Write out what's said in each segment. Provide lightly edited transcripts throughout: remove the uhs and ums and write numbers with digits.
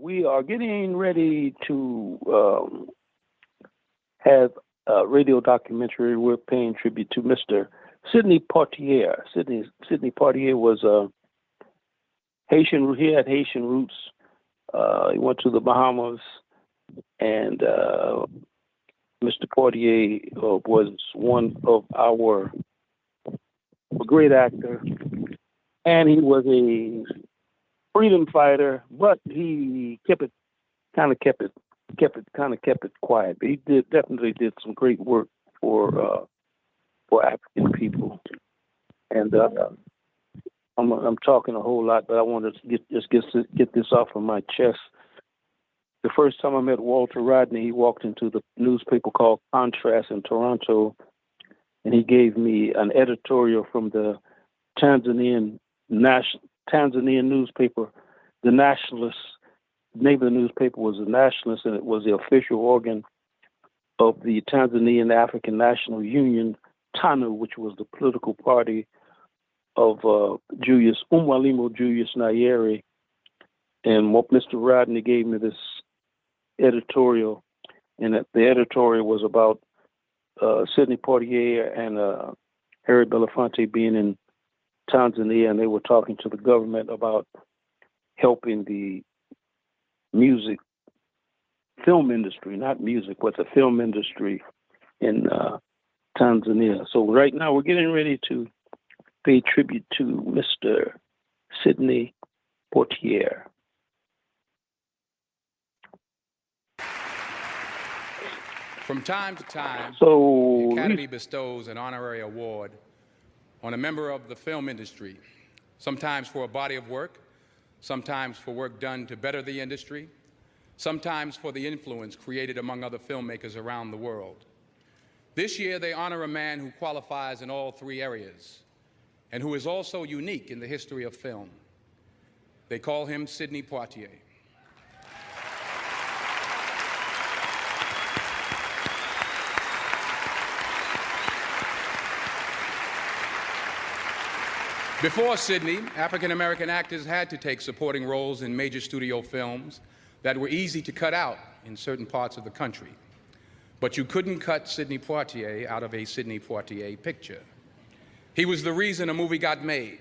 We are getting ready to have a radio documentary. We're paying tribute to Mr. Sidney Poitier. Sidney Poitier was Haitian. He had Haitian roots. He went to the Bahamas, and Mr. Poitier was one of our a great actor, and he was a freedom fighter, but he kept it quiet. But he definitely did some great work for African people. And I'm talking a whole lot, but I wanted to get this off of my chest. The first time I met Walter Rodney, he walked into the newspaper called Contrast in Toronto, and he gave me an editorial from the Tanzanian newspaper, The Nationalist. The name of the newspaper was The Nationalist, and it was the official organ of the Tanzanian African National Union, TANU, which was the political party of Mwalimu Julius Nyerere. And what Mr. Rodney gave me this editorial, and the editorial was about Sidney Poitier and Harry Belafonte being in Tanzania, and they were talking to the government about helping the film industry, not music, but the film industry in Tanzania. So right now we're getting ready to pay tribute to Mr. Sidney Poitier. From time to time, the Academy bestows an honorary award on a member of the film industry, sometimes for a body of work, sometimes for work done to better the industry, sometimes for the influence created among other filmmakers around the world. This year, they honor a man who qualifies in all three areas and who is also unique in the history of film. They call him Sidney Poitier. Before Sidney, African-American actors had to take supporting roles in major studio films that were easy to cut out in certain parts of the country. But you couldn't cut Sidney Poitier out of a Sidney Poitier picture. He was the reason a movie got made,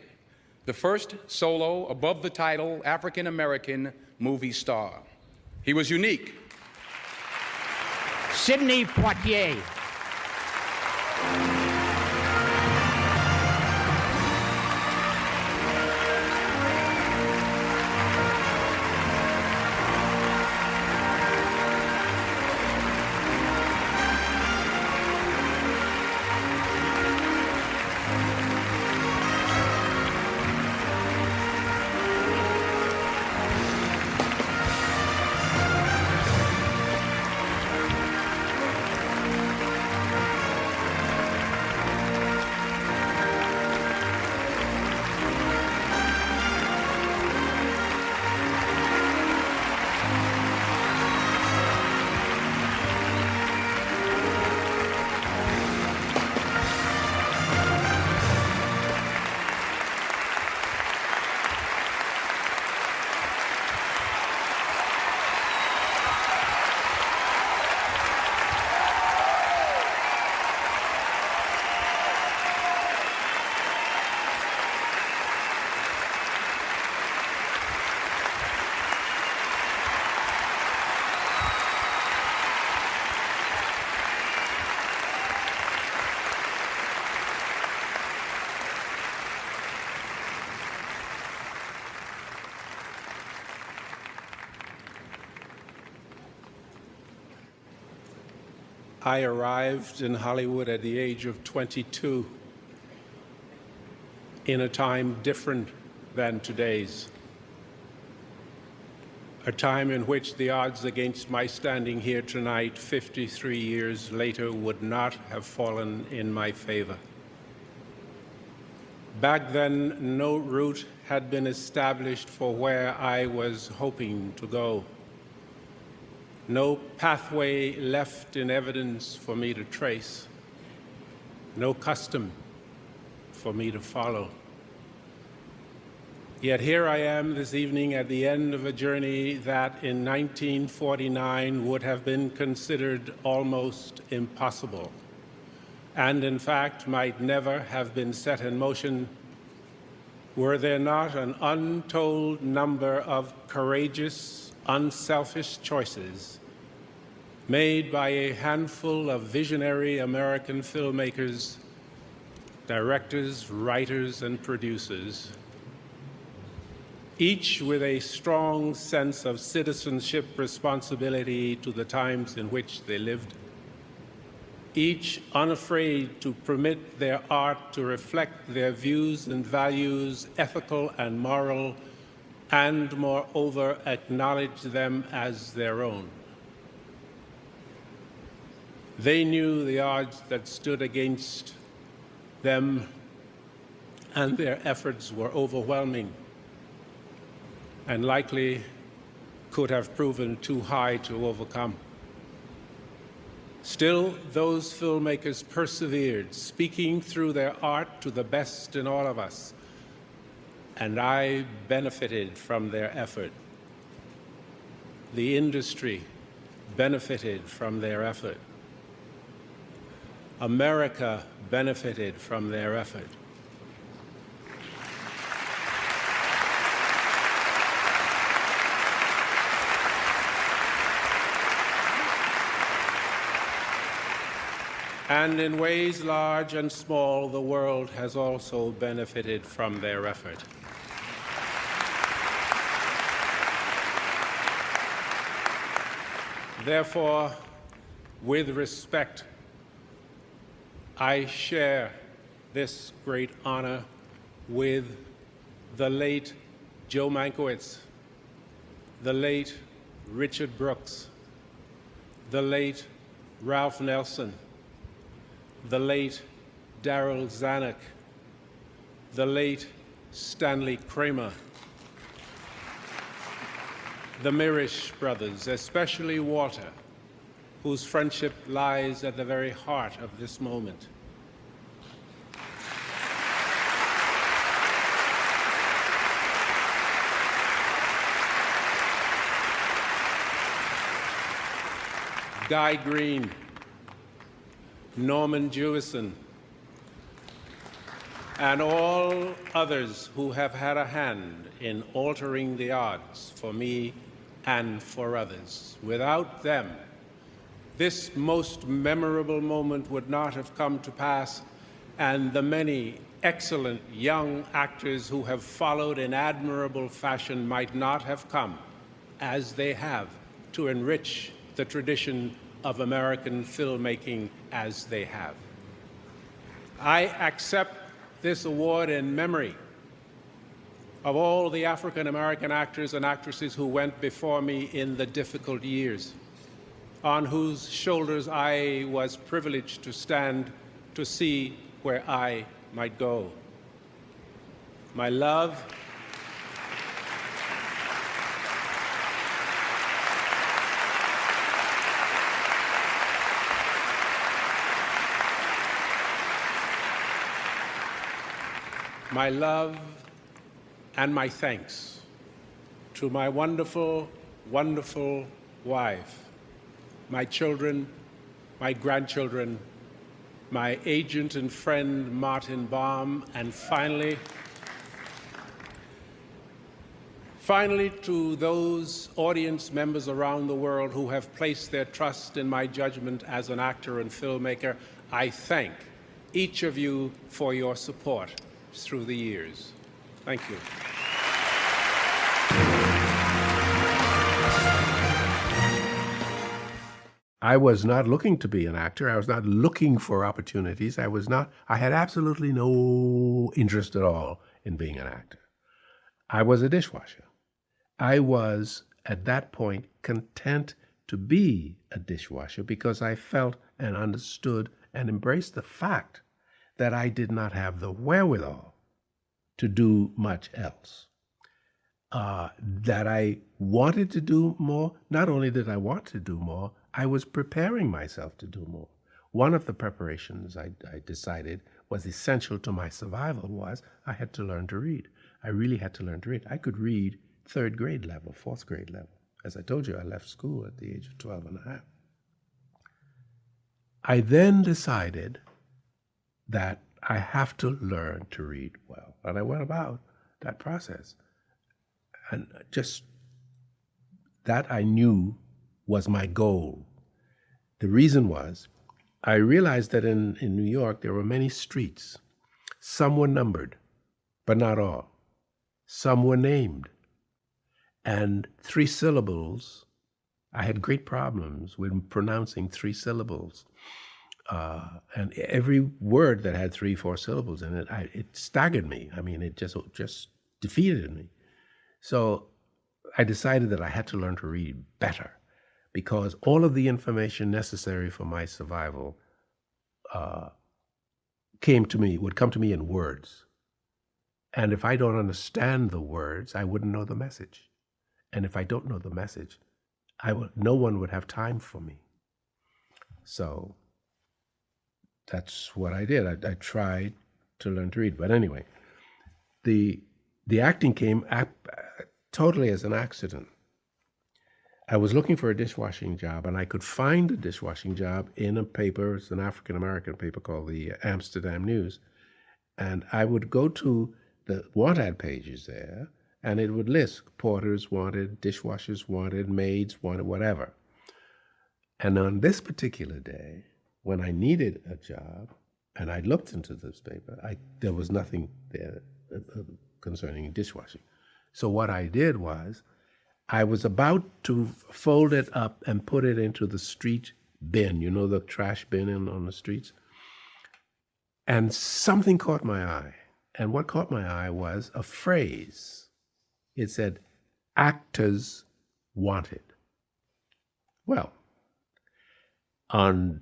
the first solo, above-the-title, African-American movie star. He was unique. Sidney Poitier. I arrived in Hollywood at the age of 22 in a time different than today's, a time in which the odds against my standing here tonight, 53 years later, would not have fallen in my favor. Back then, no route had been established for where I was hoping to go. No pathway left in evidence for me to trace. No custom for me to follow. Yet here I am this evening at the end of a journey that in 1949 would have been considered almost impossible, and in fact might never have been set in motion were there not an untold number of courageous, unselfish choices made by a handful of visionary American filmmakers, directors, writers, and producers, each with a strong sense of citizenship responsibility to the times in which they lived, each unafraid to permit their art to reflect their views and values, ethical and moral, and moreover acknowledge them as their own. They knew the odds that stood against them, and their efforts were overwhelming and likely could have proven too high to overcome. Still, those filmmakers persevered, speaking through their art to the best in all of us, and I benefited from their effort. The industry benefited from their effort. America benefited from their effort. And in ways large and small, the world has also benefited from their effort. Therefore, with respect, I share this great honor with the late Joe Mankiewicz, the late Richard Brooks, the late Ralph Nelson, the late Darryl Zanuck, the late Stanley Kramer, the Mirisch brothers, especially Walter, whose friendship lies at the very heart of this moment. Guy Green, Norman Jewison, and all others who have had a hand in altering the odds for me and for others. Without them, this most memorable moment would not have come to pass, and the many excellent young actors who have followed in admirable fashion might not have come, as they have, to enrich the tradition of American filmmaking as they have. I accept this award in memory of all the African American actors and actresses who went before me in the difficult years, on whose shoulders I was privileged to stand to see where I might go. My love, my love and my thanks to my wonderful, wonderful wife, my children, my grandchildren, my agent and friend, Martin Baum, and finally to those audience members around the world who have placed their trust in my judgment as an actor and filmmaker. I thank each of you for your support through the years. Thank you. I was not looking to be an actor. I was not looking for opportunities. I had absolutely no interest at all in being an actor. I was a dishwasher. I was, at that point, content to be a dishwasher because I felt and understood and embraced the fact that I did not have the wherewithal to do much else. That I wanted to do more. Not only did I want to do more, I was preparing myself to do more. One of the preparations I decided was essential to my survival was I had to learn to read. I really had to learn to read. I could read third grade level, fourth grade level. As I told you, I left school at the age of 12 and a half. I then decided that I have to learn to read well. And I went about that process. And just that I knew was my goal. The reason was, I realized that in New York, there were many streets. Some were numbered, but not all. Some were named. And 3 syllables, I had great problems with pronouncing 3 syllables. And every word that had 3, 4 syllables in it, it staggered me. I mean, it just defeated me. So I decided that I had to learn to read better, because all of the information necessary for my survival would come to me in words. And if I don't understand the words, I wouldn't know the message. And if I don't know the message, no one would have time for me. So that's what I did. I tried to learn to read. But anyway, the acting came totally as an accident. I was looking for a dishwashing job, and I could find a dishwashing job in a paper. It's an African-American paper called the Amsterdam News. And I would go to the want ad pages there, and it would list porters wanted, dishwashers wanted, maids wanted, whatever. And on this particular day, when I needed a job, and I looked into this paper, there was nothing there concerning dishwashing. So what I did was, I was about to fold it up and put it into the street bin, the trash bin on the streets. And something caught my eye. And what caught my eye was a phrase. It said, actors wanted. Well, on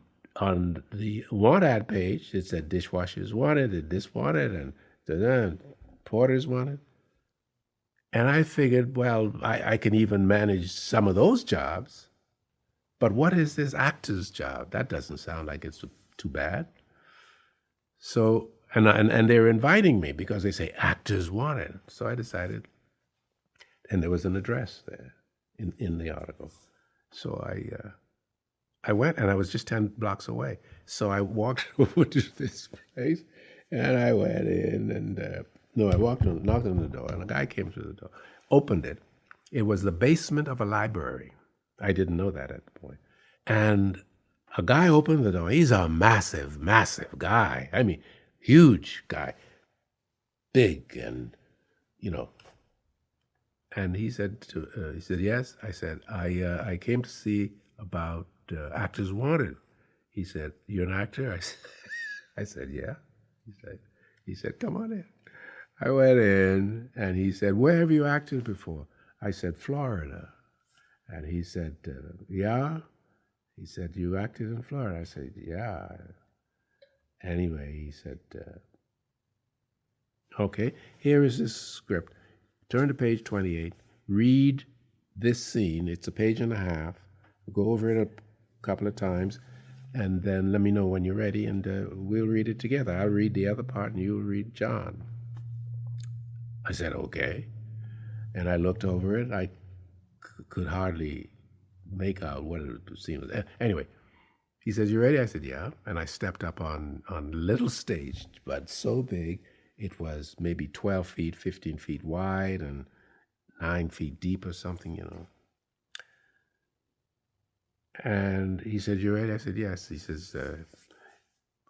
the want ad page, it said dishwashers wanted, and this wanted, and porters wanted. And I figured, well, I can even manage some of those jobs, but what is this actor's job? That doesn't sound like it's too bad. So, and they're inviting me because they say actors wanted. So I decided, and there was an address there in the article. So I went, and I was just 10 blocks away. So I walked over to this place, and I went in, and I knocked on the door, and a guy came through the door, opened it. It was the basement of a library. I didn't know that at the point. And a guy opened the door. He's a massive, massive guy. I mean, huge guy, big, and And he said, yes. I said, I came to see about actors wanted. He said, you're an actor? I said, yeah. He said, come on in. I went in, and he said, where have you acted before? I said, Florida. And he said, yeah? He said, you acted in Florida? I said, yeah. Anyway, he said, okay, here is this script. Turn to page 28. Read this scene. It's a page and a half. Go over it a couple of times, and then let me know when you're ready, and we'll read it together. I'll read the other part, and you'll read John. I said, okay. And I looked over it. I could hardly make out what the scene was. Anyway, he says, you ready? I said, yeah. And I stepped up on a little stage, but so big, it was maybe 12 feet, 15 feet wide, and 9 feet deep or something, And he said, you ready? I said, yes. He says,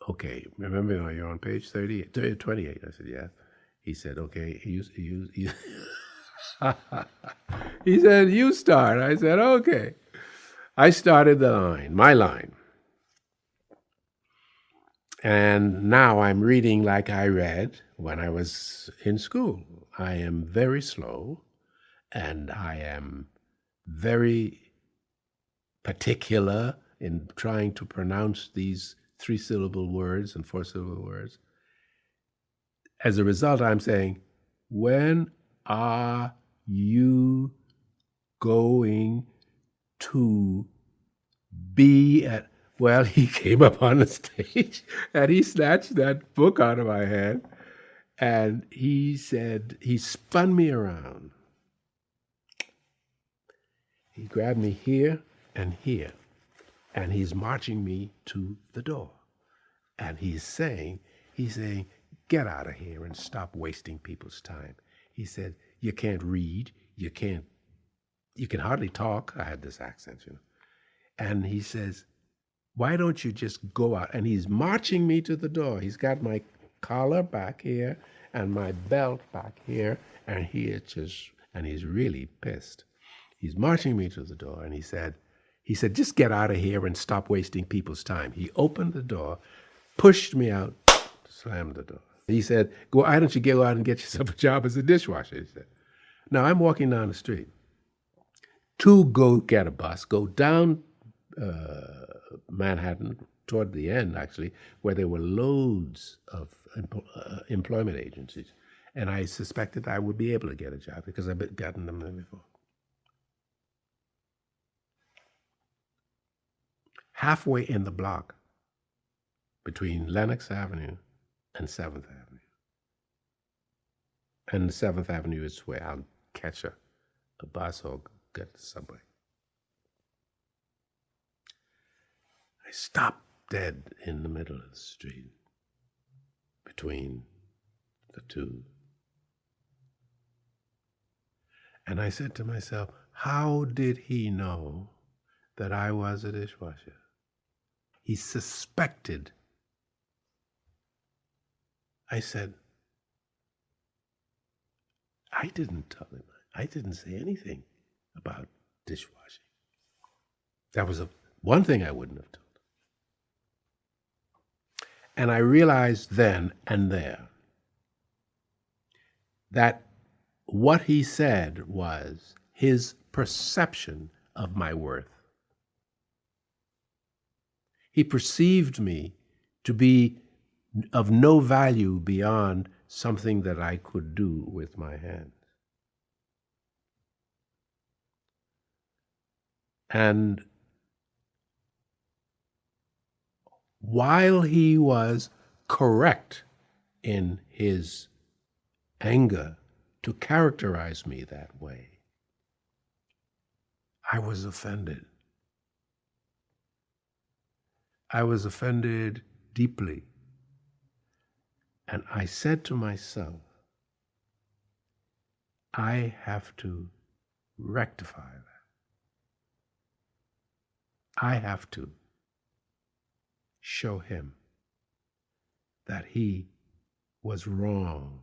okay, remember, you're on page 28. I said, yeah. He said, okay, you. He said, you start. I said, okay. I started my line. And now I'm reading like I read when I was in school. I am very slow, and I am very particular in trying to pronounce these 3-syllable words and 4-syllable words. As a result, I'm saying, when are you going to be at... Well, he came up on the stage, and he snatched that book out of my hand, And he said, he spun me around. He grabbed me here and here, and he's marching me to the door. And he's saying, get out of here and stop wasting people's time. He said, you can't read, you can hardly talk. I had this accent, you know. And he says, why don't you just go out? And he's marching me to the door. He's got my collar back here and my belt back here, and and he's really pissed. He's marching me to the door, and he said, just get out of here and stop wasting people's time. He opened the door, pushed me out, slammed the door. He said, why don't you go out and get yourself a job as a dishwasher? He said. Now I'm walking down the street to go get a bus, go down Manhattan toward the end, actually, where there were loads of employment agencies. And I suspected I would be able to get a job because I've gotten them there before. Halfway in the block between Lenox Avenue and 7th Avenue. And 7th Avenue is where I'll catch a bus or get the subway. I stopped dead in the middle of the street between the two. And I said to myself, how did he know that I was a dishwasher? He suspected. I said, I didn't tell him. I didn't say anything about dishwashing. That was one thing I wouldn't have told. And I realized then and there that what he said was his perception of my worth. He perceived me to be of no value beyond something that I could do with my hands. And while he was correct in his anger to characterize me that way, I was offended. I was offended deeply. And I said to myself, I have to rectify that. I have to show him that he was wrong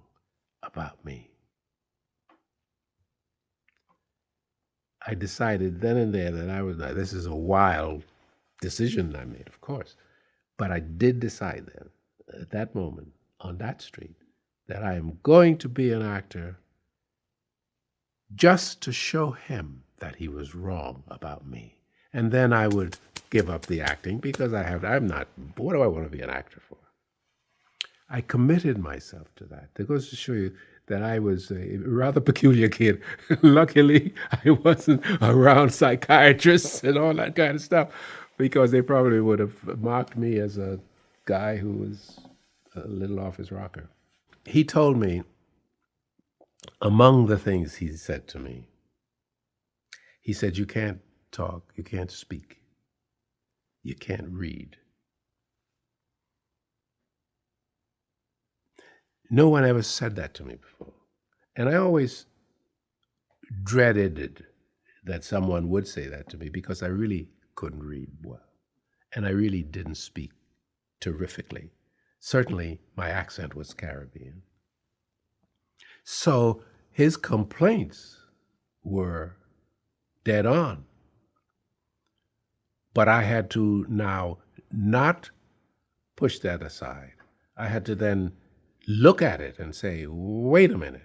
about me. I decided then and there that this is a wild decision I made, of course, but I did decide then, at that moment, on that street, that I am going to be an actor just to show him that he was wrong about me. And then I would give up the acting because what do I want to be an actor for? I committed myself to that. That goes to show you that I was a rather peculiar kid. Luckily, I wasn't around psychiatrists and all that kind of stuff, because they probably would have marked me as a guy who was a little off his rocker. He told me, among the things he said to me, he said, you can't talk, you can't speak, you can't read. No one ever said that to me before. And I always dreaded that someone would say that to me because I really couldn't read well. And I really didn't speak terrifically. Certainly, my accent was Caribbean. So his complaints were dead on. But I had to now not push that aside. I had to then look at it and say, wait a minute,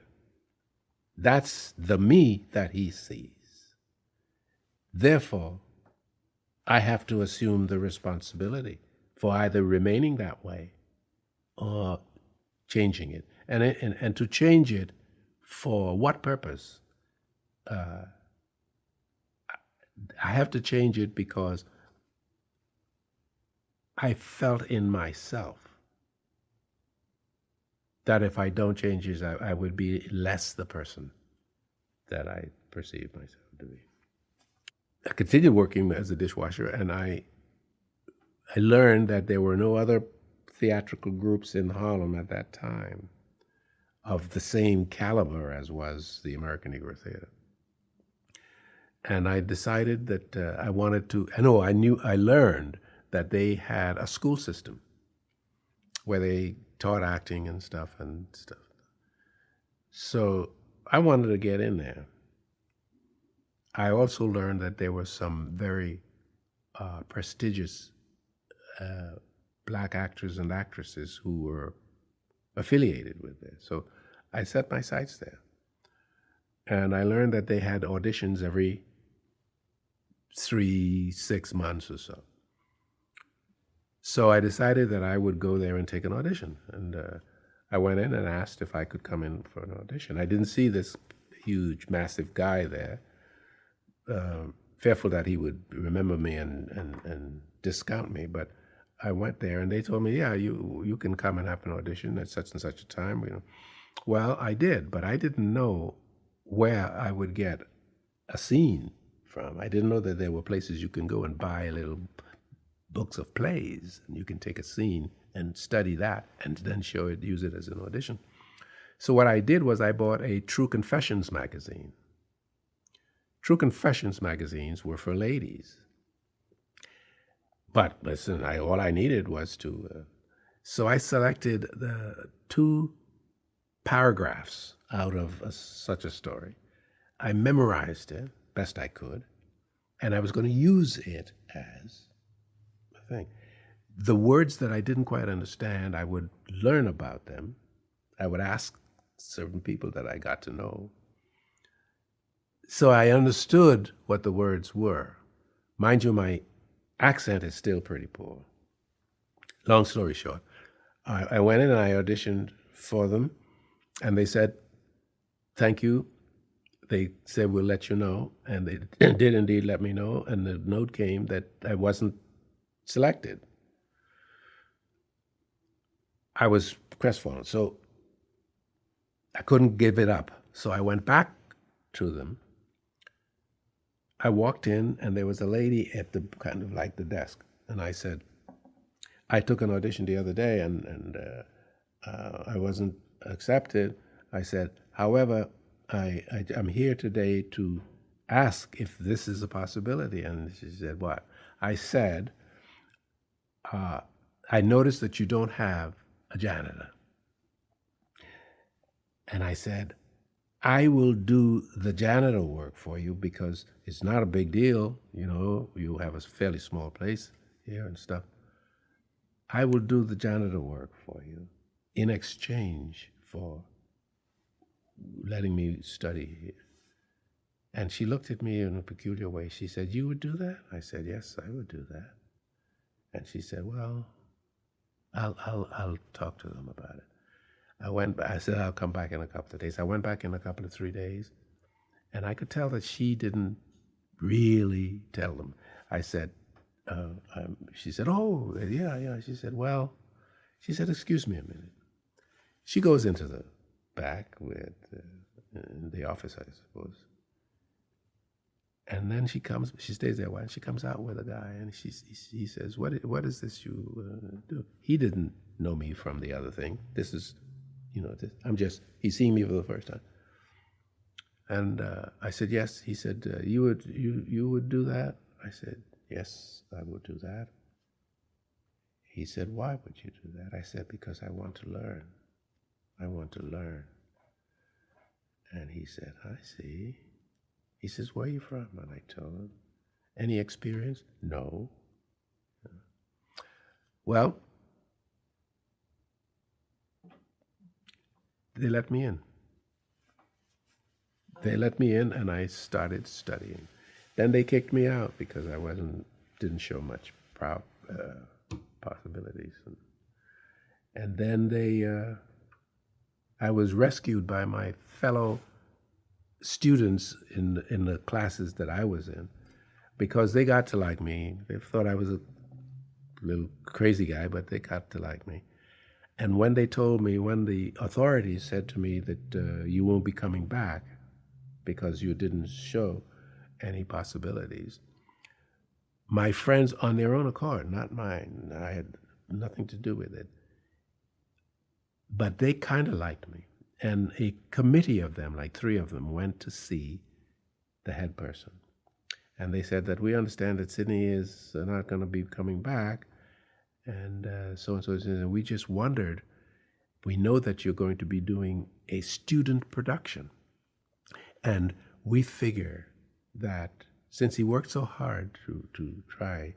that's the me that he sees. Therefore, I have to assume the responsibility for either remaining that way or changing it. And to change it, for what purpose? I have to change it because I felt in myself that if I don't change this, I would be less the person that I perceive myself to be. I continued working as a dishwasher, and I learned that there were no other theatrical groups in Harlem at that time of the same caliber as was the American Negro Theater. And I decided that I wanted to, I learned that they had a school system where they taught acting and stuff. So I wanted to get in there. I also learned that there were some very prestigious black actors and actresses who were affiliated with it. So I set my sights there. And I learned that they had auditions every 3-6 months or so. So I decided that I would go there and take an audition. And I went in and asked if I could come in for an audition. I didn't see this huge, massive guy there, fearful that he would remember me and discount me. But I went there and they told me, yeah, you can come and have an audition at such and such a time. You know. Well, I did, but I didn't know where I would get a scene from. I didn't know that there were places you can go and buy little books of plays, and you can take a scene and study that and then use it as an audition. So what I did was I bought a True Confessions magazine. True Confessions magazines were for ladies. But listen, all I needed was to... so I selected the 2 paragraphs out of such a story. I memorized it best I could, and I was going to use it as a thing. The words that I didn't quite understand, I would learn about them. I would ask certain people that I got to know. So I understood what the words were. Mind you, my accent is still pretty poor. Long story short, I went in and I auditioned for them, and they said, thank you. They said, we'll let you know. And they did indeed let me know. And the note came that I wasn't selected. I was crestfallen. So I couldn't give it up. So I went back to them. I walked in and there was a lady at the kind of like the desk. And I said, I took an audition the other day and I wasn't accepted. I said, however, I'm here today to ask if this is a possibility. And she said, what? I said, I noticed that you don't have a janitor. And I said, I will do the janitor work for you because it's not a big deal. You know, you have a fairly small place here and stuff. I will do the janitor work for you in exchange for letting me study here. And she looked at me in a peculiar way. She said, you would do that? I said, yes, I would do that. And she said, well, I'll talk to them about it. I said, I'll come back in a couple of days. I went back in a couple of 3 days, and I could tell that she didn't really tell them. I said, she said, oh, yeah. She said, well, excuse me a minute. She goes into the back with in the office, I suppose. And then she stays there a while, and she comes out with a guy, and he says, what is this you do? He didn't know me from the other thing. This is, he's seeing me for the first time. And I said, yes. He said, you would do that? I said, yes, I would do that. He said, why would you do that? I said, because I want to learn. I want to learn. And he said, I see. He says, where are you from? And I told him, any experience? No. Well, they let me in. They let me in, and I started studying. Then they kicked me out because I didn't show much possibilities. And then I was rescued by my fellow students in the classes that I was in, because they got to like me. They thought I was a little crazy guy, but they got to like me. And when they told me, when the authorities said to me that you won't be coming back because you didn't show any possibilities, my friends, on their own accord, not mine, I had nothing to do with it, but they kind of liked me. And a committee of them, like 3 of them, went to see the head person. And they said that we understand that Sidney is not going to be coming back, and so-and-so. And we just wondered, we know that you're going to be doing a student production. And we figure that since he worked so hard to try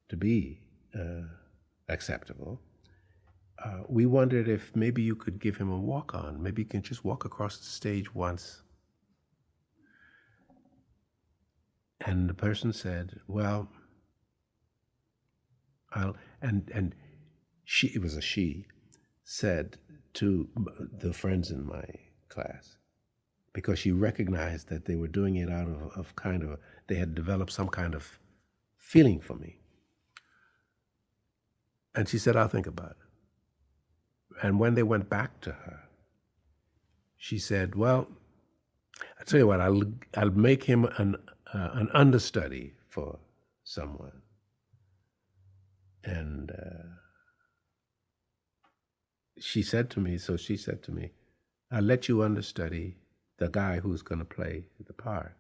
to be acceptable, we wondered if maybe you could give him a walk-on. Maybe you can just walk across the stage once. And the person said, well, she, it was a she, said to the friends in my class, because she recognized that they were doing it out of kind of, they had developed some kind of feeling for me. And she said, I'll think about it. And when they went back to her, she said, well, I'll tell you what, I'll make him an understudy for someone. And she said to me, I'll let you understudy the guy who's going to play the part.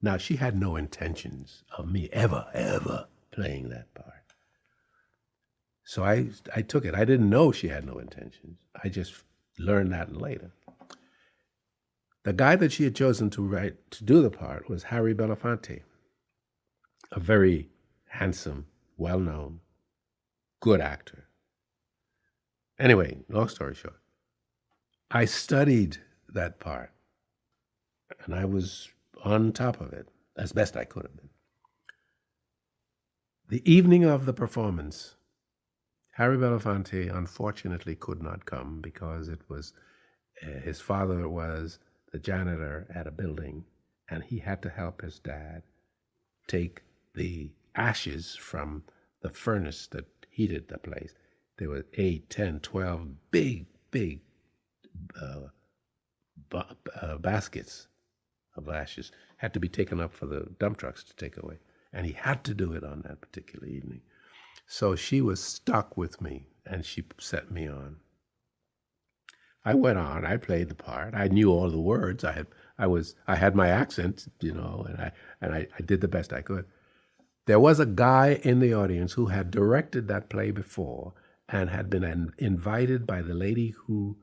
Now, she had no intentions of me ever playing that part. So I took it. I didn't know she had no intentions. I just learned that later. The guy that she had chosen to do the part was Harry Belafonte, a very handsome, well-known, good actor. Anyway, long story short, I studied that part, and I was on top of it as best I could have been. The evening of the performance, Harry Belafonte unfortunately could not come because it was his father was the janitor at a building, and he had to help his dad take the ashes from the furnace that heated the place. There were 8, 10, 12 big baskets of ashes had to be taken up for the dump trucks to take away. And he had to do it on that particular evening. So she was stuck with me, and she set me on. I went on, I played the part. I knew all the words. I had my accent, and I did the best I could. There was a guy in the audience who had directed that play before and had been invited by the lady who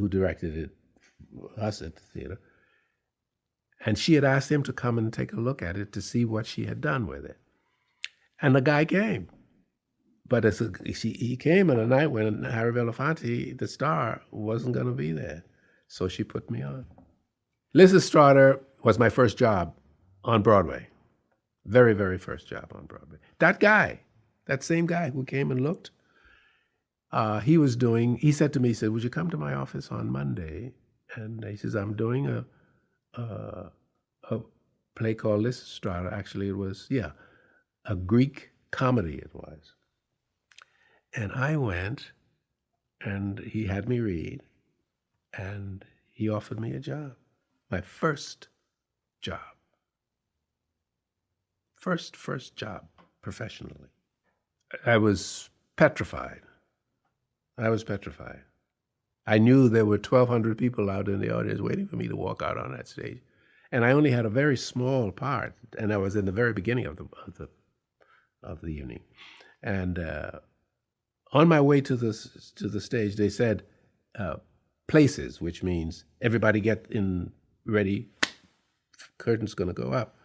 directed it, us at the theater. And she had asked him to come and take a look at it to see what she had done with it. And the guy came. But he came on a night when Harry Belafonte, the star, wasn't going to be there. So she put me on. Lysistrata was my first job on Broadway. Very, very first job on Broadway. That same guy who came and looked, he said to me, would you come to my office on Monday? And he says, I'm doing a play called Lysistrata. Actually, it was, a Greek comedy it was. And I went, and he had me read, and he offered me a job. My first job. First job, professionally. I was petrified. I knew there were 1,200 people out in the audience waiting for me to walk out on that stage. And I only had a very small part, and I was in the very beginning of the evening. And on my way to the stage, they said, places, which means everybody get in ready, curtain's going to go up.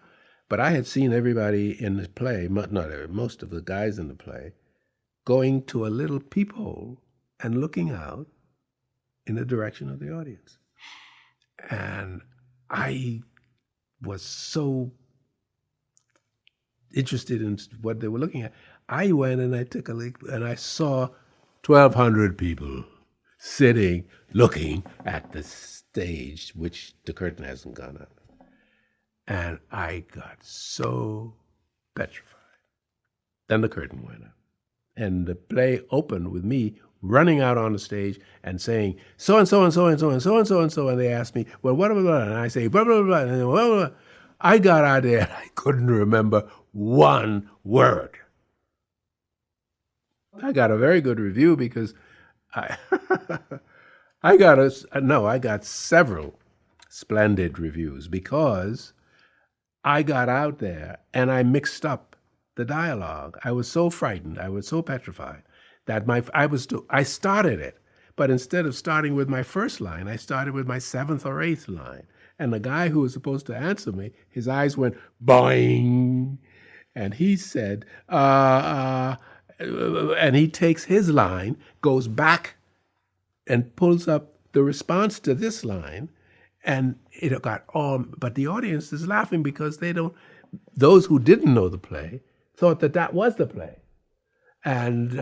But I had seen everybody in the play, most of the guys in the play, going to a little peephole and looking out in the direction of the audience. And I was so interested in what they were looking at. I went and I took a look, and I saw 1,200 people sitting, looking at the stage, which the curtain hasn't gone up. And I got so petrified. Then the curtain went up. And the play opened with me running out on the stage and saying, so and so and so and so and so and so and so. And they asked me, well, what blah, blah, and I say, blah, blah, blah, and blah, blah, blah. I got out there and I couldn't remember one word. I got a very good review because I I got several splendid reviews because I got out there and I mixed up the dialogue. I was so frightened, I was so petrified that I started it, but instead of starting with my first line, I started with my seventh or eighth line. And the guy who was supposed to answer me, his eyes went boing, and he said, and he takes his line, goes back and pulls up the response to this line, and it got but the audience is laughing because those who didn't know the play thought that was the play. And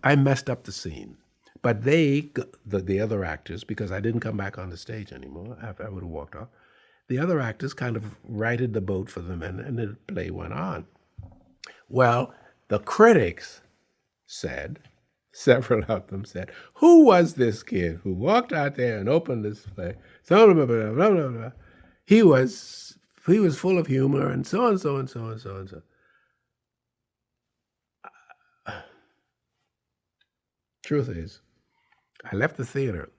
I messed up the scene. But the other actors, because I didn't come back on the stage anymore, I would have walked off, the other actors kind of righted the boat for them, and the play went on. Well, the critics said, several of them said, who was this kid who walked out there and opened this play? Blah, blah, blah, blah, blah, blah. He was full of humor and so and so and so and so and so. Truth is, I left the theater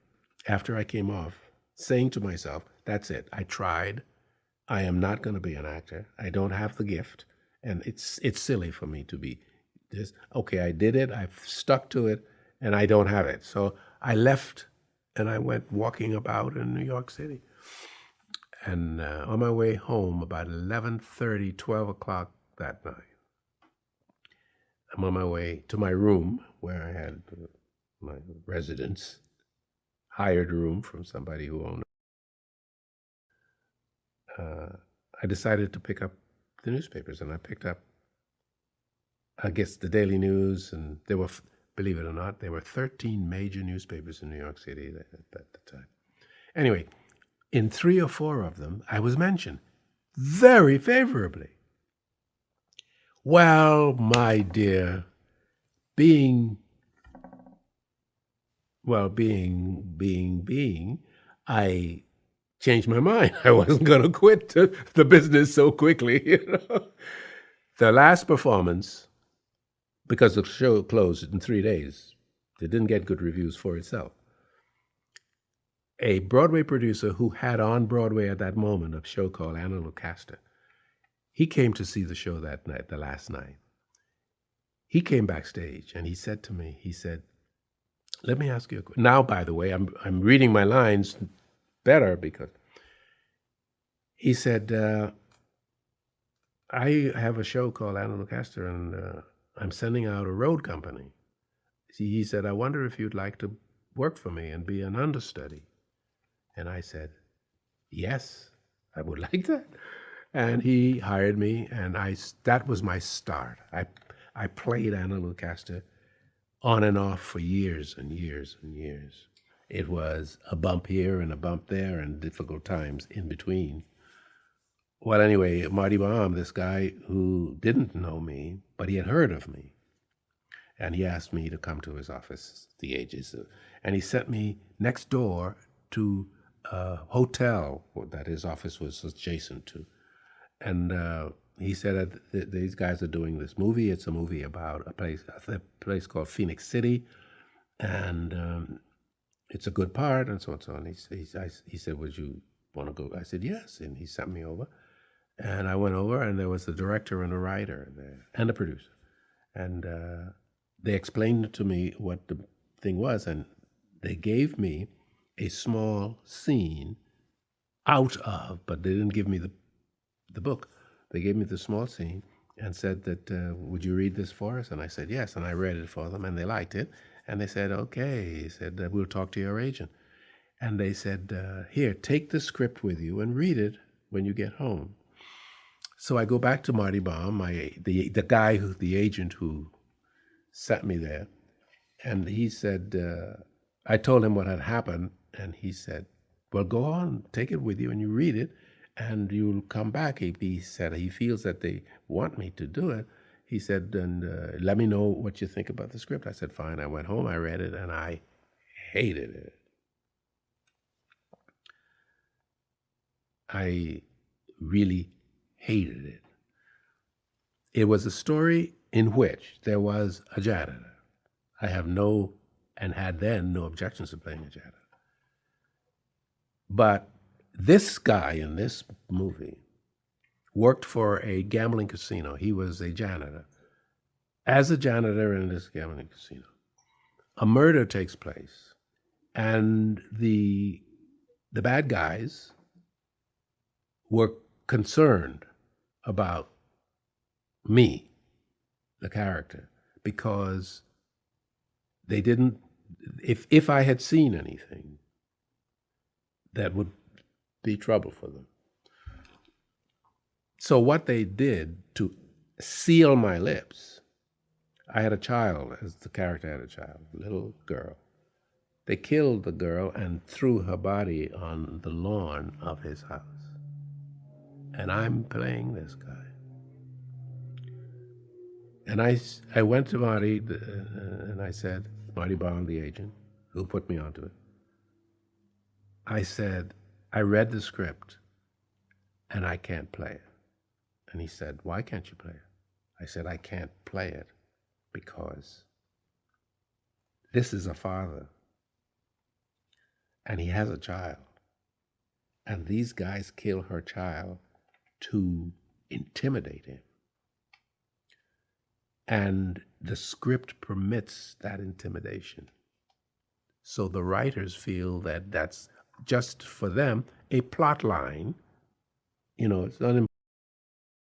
after I came off saying to myself, that's it. I tried. I am not going to be an actor. I don't have the gift. And it's silly for me to be this. Okay, I did it. I've stuck to it, and I don't have it. So I left, and I went walking about in New York City. And on my way home, about 11:30, 12 o'clock that night, I'm on my way to my room where I had my residence, hired room from somebody who owned it. I decided to pick up the newspapers, and I picked up, I guess, the Daily News, and there were, believe it or not, there were 13 major newspapers in New York City at the time. Anyway, in 3 or 4 of them, I was mentioned very favorably. Well, my dear, being, I changed my mind. I wasn't going to quit the business so quickly. The last performance, because the show closed in 3 days, it didn't get good reviews for itself. A Broadway producer who had on Broadway at that moment a show called Anna Lucasta, he came to see the show that night, the last night. He came backstage and he said to me, let me ask you a question. Now, by the way, I'm reading my lines better because he said, I have a show called Anna Lucasta, and I'm sending out a road company. He said, I wonder if you'd like to work for me and be an understudy. And I said, yes, I would like that. And he hired me, and that was my start. I played Anna Lucasta on and off for years and years and years. It was a bump here and a bump there and difficult times in between. Well, anyway, Marty Baum, this guy who didn't know me, but he had heard of me, and he asked me to come to his office, the Ages, and he sent me next door to a hotel that his office was adjacent to. And he said, these guys are doing this movie. It's a movie about a place called Phoenix City, and it's a good part, and so on and so on. He said, would you want to go? I said, yes, and he sent me over. And I went over, and there was the director and a writer there, and a producer. And they explained to me what the thing was, and they gave me a small scene out of, but they didn't give me the book. They gave me the small scene and said that, would you read this for us? And I said, yes, and I read it for them, and they liked it. And they said, okay. He said, we'll talk to your agent. And they said, here, take the script with you and read it when you get home. So I go back to Marty Baum, the guy, the agent who sent me there, and he said, I told him what had happened, and he said, well, go on, take it with you, and you read it, and you'll come back. He said he feels that they want me to do it. he said, and let me know what you think about the script. I said, fine. I went home, I read it, and I hated it. I really hated it. It was a story in which there was a janitor. I have no, and had then no objections to playing a janitor. But this guy in this movie worked for a gambling casino. He was a janitor. As a janitor in this gambling casino, a murder takes place, and the bad guys were concerned about me, the character, because they didn't, if I had seen anything, that would be trouble for them. So what they did to seal my lips, I had a child, as the character had a child, a little girl. They killed the girl and threw her body on the lawn of his house. And I'm playing this guy. And I went to Marty and I said, Marty Bond, the agent, who put me onto it. I said, I read the script and I can't play it. And he said, why can't you play it? I said, I can't play it because this is a father and he has a child. And these guys kill her child to intimidate him. And the script permits that intimidation. So the writers feel that that's just for them a plot line. You know, it's not